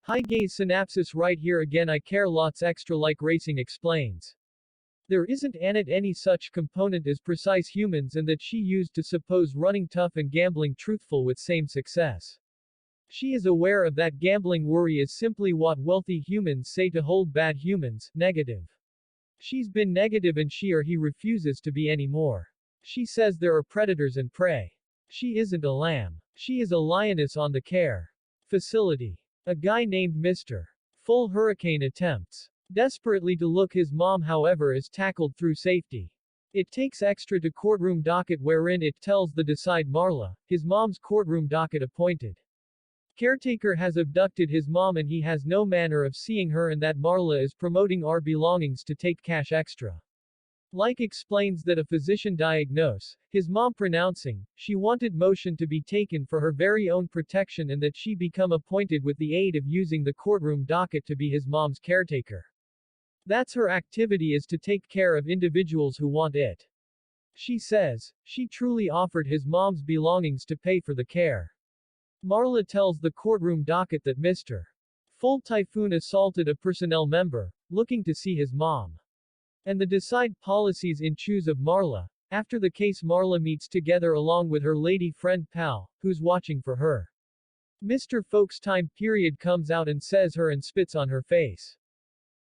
High gaze synapses right here again, I care lots extra like racing explains. There isn't any such component as precise humans, and that she used to suppose running tough and gambling truthful with same success. She is aware of that gambling worry is simply what wealthy humans say to hold bad humans, negative. She's been negative and she or he refuses to be anymore. She says there are predators and prey. She isn't a lamb. She is a lioness on the care facility. A guy named Mr. Full Hurricane attempts desperately to look his mom, however is tackled through safety. It takes extra to courtroom docket wherein it tells the decide Marla, his mom's courtroom docket appointed caretaker has abducted his mom and he has no manner of seeing her, and that Marla is promoting our belongings to take cash extra. Like explains that a physician diagnose his mom pronouncing she wanted motion to be taken for her very own protection and that she become appointed with the aid of using the courtroom docket to be his mom's caretaker. That's her activity, is to take care of individuals who want it. She says she truly offered his mom's belongings to pay for the care. Marla tells the courtroom docket that Mr. Full Typhoon assaulted a personnel member, looking to see his mom. And the decide policies in choose of Marla. After the case, Marla meets together along with her lady friend pal, who's watching for her. Mr. Folk's time period comes out and says her and spits on her face.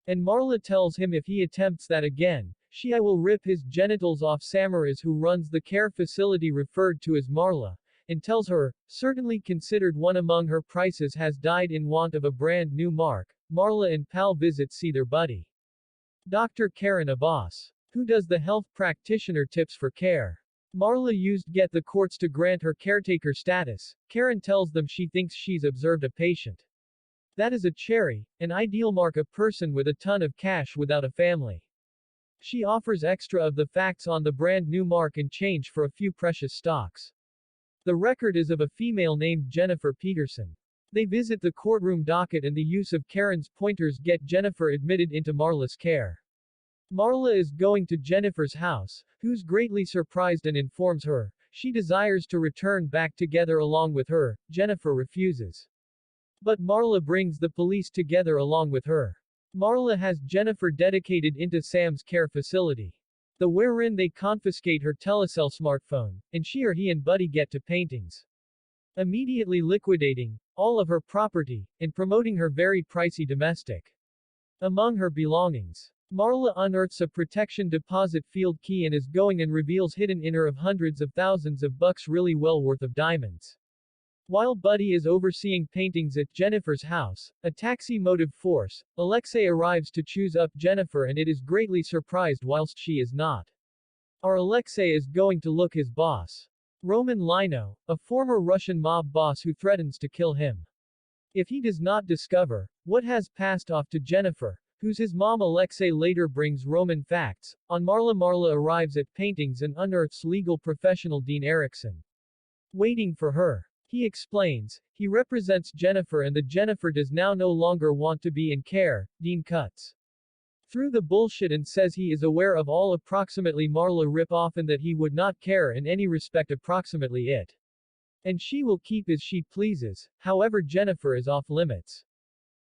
And Marla tells him if he attempts that again, I will rip his genitals off. Samaras, who runs the care facility referred to as Marla, and tells her, certainly considered one among her prices has died in want of a brand new mark. Marla and pal visit see their buddy, Dr. Karen Abbas, who does the health practitioner tips for care. Marla used get the courts to grant her caretaker status. Karen tells them she thinks she's observed a patient. That is a cherry, an ideal mark, a person with a ton of cash without a family. She offers extra of the facts on the brand new mark in change for a few precious stocks. The record is of a female named Jennifer Peterson. They visit the courtroom docket and the use of Karen's pointers get Jennifer admitted into Marla's care. Marla is going to Jennifer's house, who's greatly surprised and informs her she desires to return back together along with her. Jennifer refuses. But Marla brings the police together along with her. Marla has Jennifer dedicated into Sam's care facility, the wherein they confiscate her telecell smartphone, and she or he and Buddy get to paintings, immediately liquidating all of her property, and promoting her very pricey domestic. Among her belongings, Marla unearths a protection deposit field key and is going and reveals hidden inner of hundreds of thousands of bucks, really well worth of diamonds. While Buddy is overseeing paintings at Jennifer's house, a taxi motive force, Alexei, arrives to choose up Jennifer and it is greatly surprised whilst she is not. Our Alexei is going to look his boss, Roman Lino, a former Russian mob boss who threatens to kill him if he does not discover what has passed off to Jennifer, who's his mom. Alexei later brings Roman facts on Marla. Marla arrives at paintings and unearths legal professional Dean Erickson waiting for her. He explains he represents Jennifer and that Jennifer does now no longer want to be in care. Dean cuts through the bullshit and says he is aware of all approximately Marla rip off and that he would not care in any respect approximately it. And she will keep as she pleases, however Jennifer is off limits.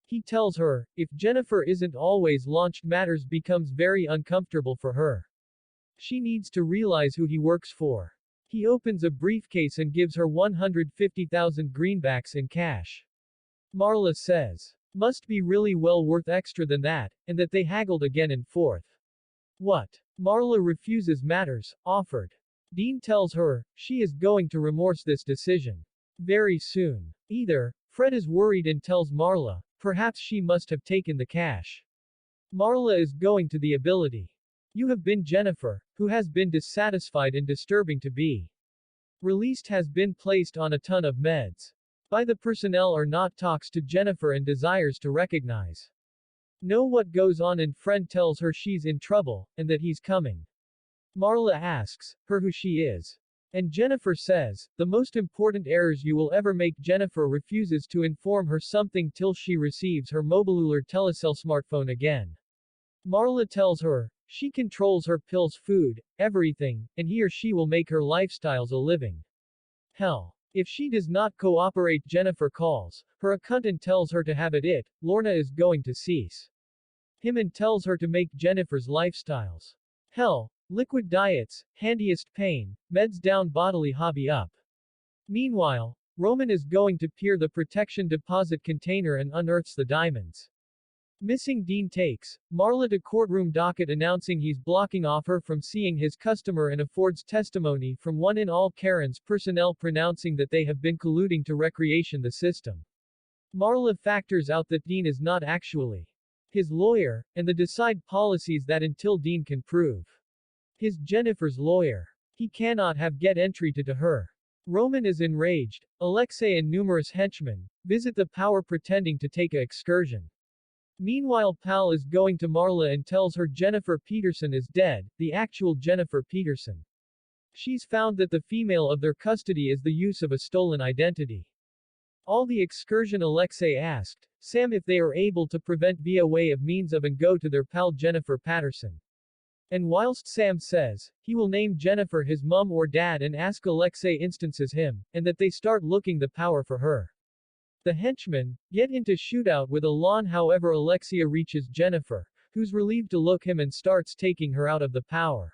He tells her, if Jennifer isn't always launched, matters becomes very uncomfortable for her. She needs to realize who he works for. He opens a briefcase and gives her 150,000 greenbacks in cash. Marla says, must be really well worth extra than that, and that they haggled again and forth. What? Marla refuses matters offered. Dean tells her she is going to remorse this decision very soon. Either, Fred is worried and tells Marla perhaps she must have taken the cash. Marla is going to the ability. You have been Jennifer, who has been dissatisfied and disturbing to be released, has been placed on a ton of meds by the personnel or not, talks to Jennifer and desires to recognize know what goes on, and friend tells her she's in trouble, and that he's coming. Marla asks her who she is. And Jennifer says, the most important errors you will ever make. Jennifer refuses to inform her something till she receives her mobilular telecell smartphone again. Marla tells her she controls her pills, food, everything, and he or she will make her lifestyles a living hell. If she does not cooperate, Jennifer calls her accunt and tells her to have it. Lorna is going to cease him and tells her to make Jennifer's lifestyles hell, liquid diets, handiest pain, meds down bodily hobby up. Meanwhile, Roman is going to peer the protection deposit container and unearths the diamonds. Missing Dean takes Marla to courtroom docket announcing he's blocking off her from seeing his customer and affords testimony from one in all Karen's personnel pronouncing that they have been colluding to recreation the system. Marla factors out that Dean is not actually his lawyer, and the decide policies that until Dean can prove his Jennifer's lawyer, he cannot have get entry to her. Roman is enraged. Alexei and numerous henchmen visit the power pretending to take a excursion. Meanwhile, Pal is going to Marla and tells her Jennifer Peterson is dead, the actual Jennifer Peterson. She's found that the female of their custody is the use of a stolen identity. All the excursion Alexei asked Sam if they are able to prevent via way of means of and go to their pal Jennifer Patterson. And whilst Sam says he will name Jennifer his mum or dad and ask Alexei instances him, and that they start looking the power for her. The henchmen get into shootout with Alon, however Alexia reaches Jennifer, who's relieved to look him and starts taking her out of the power.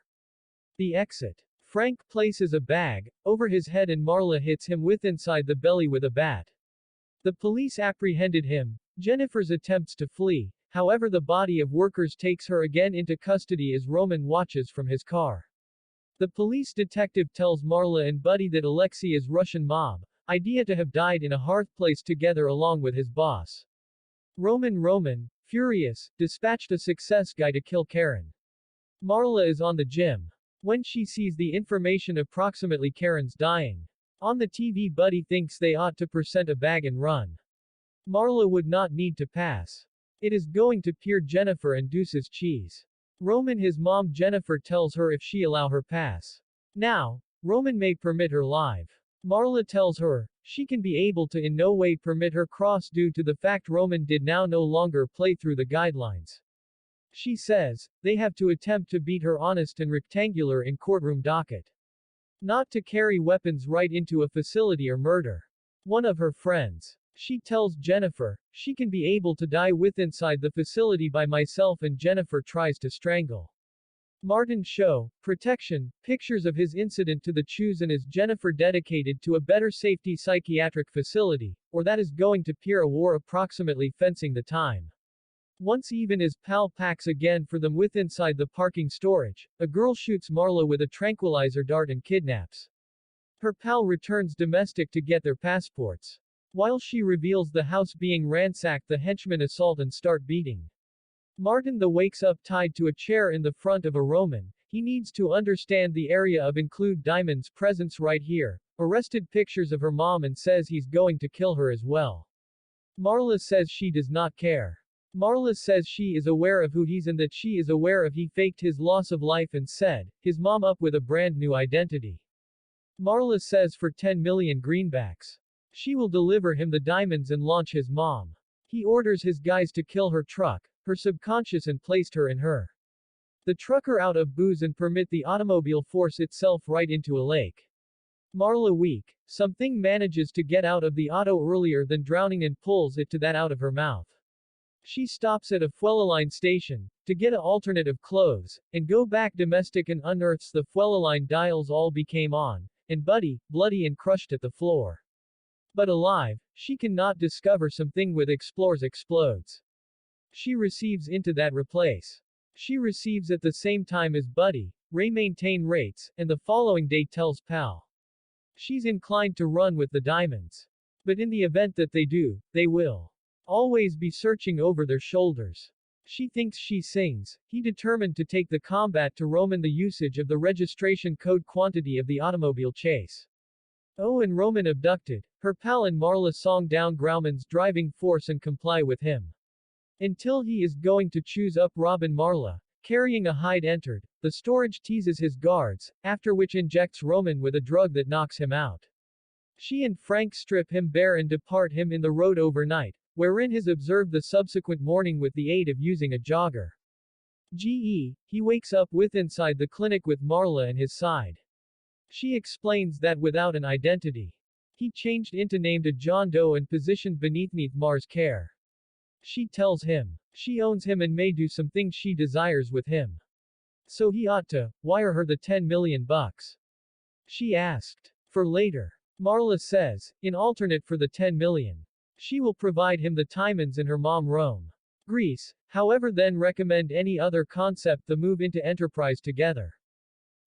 The exit. Frank places a bag over his head and Marla hits him with inside the belly with a bat. The police apprehended him. Jennifer's attempts to flee, however the body of workers takes her again into custody as Roman watches from his car. The police detective tells Marla and Buddy that Alexei is Russian mob idea to have died in a hearth place together along with his boss. Roman, furious, dispatched a success guy to kill Karen. Marla is on the gym. When she sees the information approximately Karen's dying. On the TV, Buddy thinks they ought to present a bag and run. Marla would not need to pass. It is going to peer Jennifer and Deuce's cheese. Roman his mom Jennifer tells her if she allow her pass. Now, Roman may permit her live. Marla tells her she can be able to in no way permit her cross due to the fact Roman did now no longer play through the guidelines. She says they have to attempt to beat her honest and rectangular in courtroom docket. Not to carry weapons right into a facility or murder one of her friends. She tells Jennifer she can be able to die with inside the facility by myself, and Jennifer tries to strangle. Martin show protection pictures of his incident to the Chews and is Jennifer dedicated to a better safety psychiatric facility, or that is going to peer a war approximately fencing the time. Once even as Pal packs again for them with inside the parking storage, a girl shoots Marla with a tranquilizer dart and kidnaps. Her pal returns domestic to get their passports. While she reveals the house being ransacked, the henchmen assault and start beating. Martin wakes up tied to a chair in the front of a Roman. He needs to understand the area of include Diamond's presence right here. Arrested pictures of her mom and says he's going to kill her as well. Marla says she does not care. Marla says she is aware of who he's and that she is aware of he faked his loss of life and said his mom up with a brand new identity. Marla says for 10 million greenbacks. She will deliver him the diamonds and launch his mom. He orders his guys to kill her truck, her subconscious, and placed her in her. The trucker out of booze and permit the automobile force itself right into a lake. Marla weak, something manages to get out of the auto earlier than drowning and pulls it to that out of her mouth. She stops at a Fuelaline station to get a alternate of clothes and go back domestic and unearths the Fuelaline dials all became on, and Buddy, bloody and crushed at the floor. But alive, she cannot discover something with explores explodes. She receives into that replace. She receives at the same time as Buddy, Ray maintain rates, and the following day tells Pal. She's inclined to run with the diamonds. But in the event that they do, they will always be searching over their shoulders. She thinks she sings. He determined to take the combat to Roman the usage of the registration code quantity of the automobile chase. Oh, and Roman abducted her pal and Marla song down Grauman's driving force and comply with him. Until he is going to choose up Robin. Marla, carrying a hide, entered the storage, teases his guards, after which injects Roman with a drug that knocks him out. She and Frank strip him bare and depart him in the road overnight, wherein his observed the subsequent morning with the aid of using a jogger. He wakes up with inside the clinic with Marla and his side. She explains that without an identity, He changed into name to John Doe and positioned beneath Mar's care. She tells him she owns him and may do some things she desires with him. So he ought to wire her the 10 million bucks she asked for later. Marla says, in alternate for the 10 million, she will provide him the Timans and her mom Rome. Greece, however, then recommend any other concept the move into enterprise together.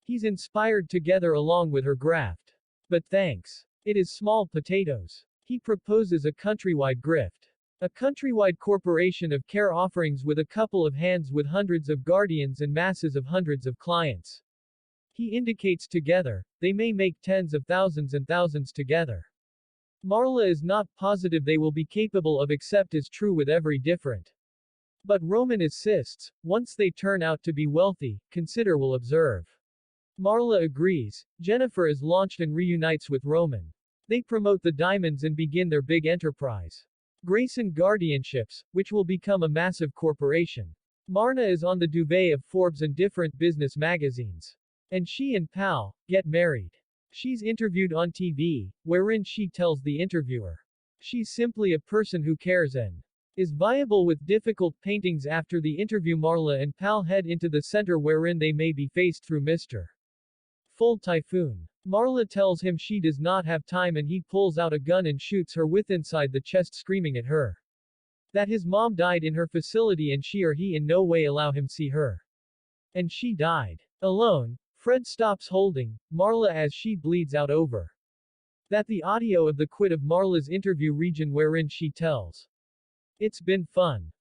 He's inspired together along with her graft. But thanks. It is small potatoes. He proposes a countrywide grift. A countrywide corporation of care offerings with a couple of hands with hundreds of guardians and masses of hundreds of clients. He indicates together, they may make tens of thousands and thousands together. Marla is not positive they will be capable of accept as true with every different. But Roman insists, once they turn out to be wealthy, consider will observe. Marla agrees. Jennifer is launched and reunites with Roman. They promote the diamonds and begin their big enterprise. Grayson Guardianships, which will become a massive corporation. Marna is on the duvet of Forbes and different business magazines. And she and Pal get married. She's interviewed on TV, wherein she tells the interviewer she's simply a person who cares and is viable with difficult paintings. After the interview, Marla and Pal head into the center wherein they may be faced through Mr. Full Typhoon. Marla tells him she does not have time and he pulls out a gun and shoots her with inside the chest, screaming at her that his mom died in her facility and she or he in no way allow him see her. And she died alone. Fred stops holding Marla as she bleeds out over that the audio of the quit of Marla's interview region wherein she tells, "It's been fun.